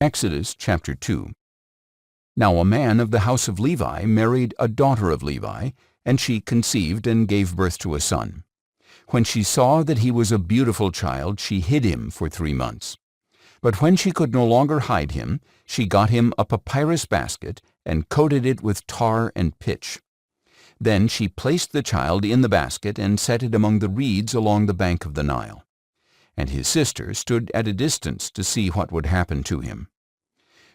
Exodus chapter 2. Now a man of the house of Levi married a daughter of Levi, and she conceived and gave birth to a son. When she saw that he was a beautiful child, she hid him for 3 months. But when she could no longer hide him, she got him a papyrus basket and coated it with tar and pitch. Then she placed the child in the basket and set it among the reeds along the bank of the Nile. And his sister stood at a distance to see what would happen to him.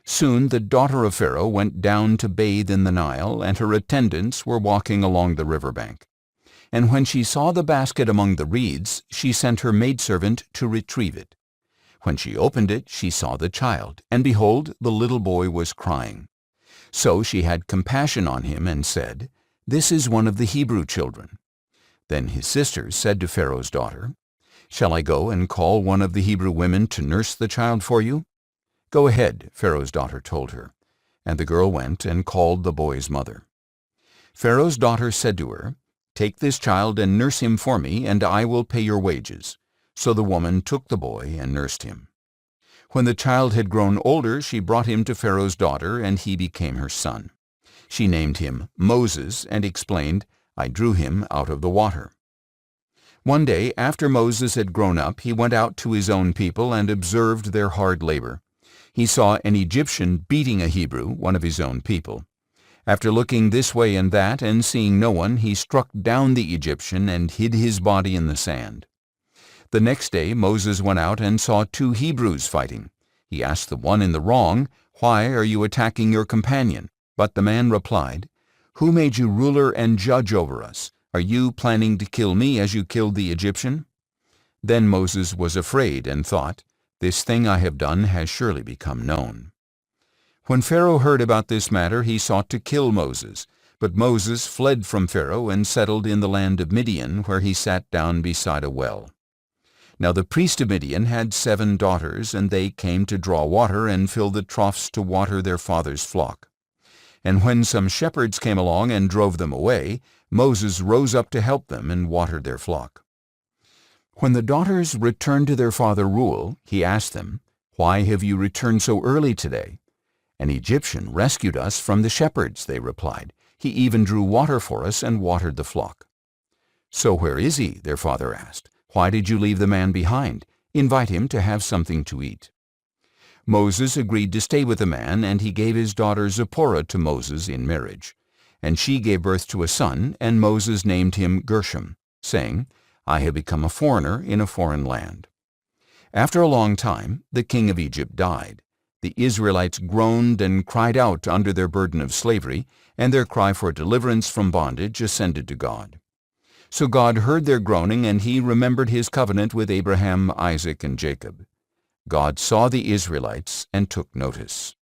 Soon the daughter of Pharaoh went down to bathe in the Nile, and her attendants were walking along the river bank. And when she saw the basket among the reeds, she sent her maidservant to retrieve it. When she opened it, she saw the child, and behold, the little boy was crying. So she had compassion on him and said, "This is one of the Hebrew children." Then his sisters said to Pharaoh's daughter, "Shall I go and call one of the Hebrew women to nurse the child for you?" "Go ahead," Pharaoh's daughter told her, and the girl went and called the boy's mother. Pharaoh's daughter said to her, "Take this child and nurse him for me, and I will pay your wages." So the woman took the boy and nursed him. When the child had grown older, she brought him to Pharaoh's daughter, and he became her son. She named him Moses and explained, "I drew him out of the water." One day, after Moses had grown up, he went out to his own people and observed their hard labor. He saw an Egyptian beating a Hebrew, one of his own people. After looking this way and that and seeing no one, he struck down the Egyptian and hid his body in the sand. The next day Moses went out and saw 2 Hebrews fighting. He asked the one in the wrong, "Why are you attacking your companion?" But the man replied, "Who made you ruler and judge over us? Are you planning to kill me as you killed the Egyptian?" Then Moses was afraid and thought, "This thing I have done has surely become known." When Pharaoh heard about this matter, he sought to kill Moses. But Moses fled from Pharaoh and settled in the land of Midian, where he sat down beside a well. Now the priest of Midian had 7 daughters, and they came to draw water and fill the troughs to water their father's flock. And when some shepherds came along and drove them away, Moses rose up to help them and watered their flock. When the daughters returned to their father Reuel, he asked them, "Why have you returned so early today?" "An Egyptian rescued us from the shepherds," they replied. "He even drew water for us and watered the flock." "So where is he?" their father asked. "Why did you leave the man behind? Invite him to have something to eat." Moses agreed to stay with the man, and he gave his daughter Zipporah to Moses in marriage. And she gave birth to a son, and Moses named him Gershom, saying, "I have become a foreigner in a foreign land." After a long time, the king of Egypt died. The Israelites groaned and cried out under their burden of slavery, and their cry for deliverance from bondage ascended to God. So God heard their groaning, and he remembered his covenant with Abraham, Isaac, and Jacob. God saw the Israelites and took notice.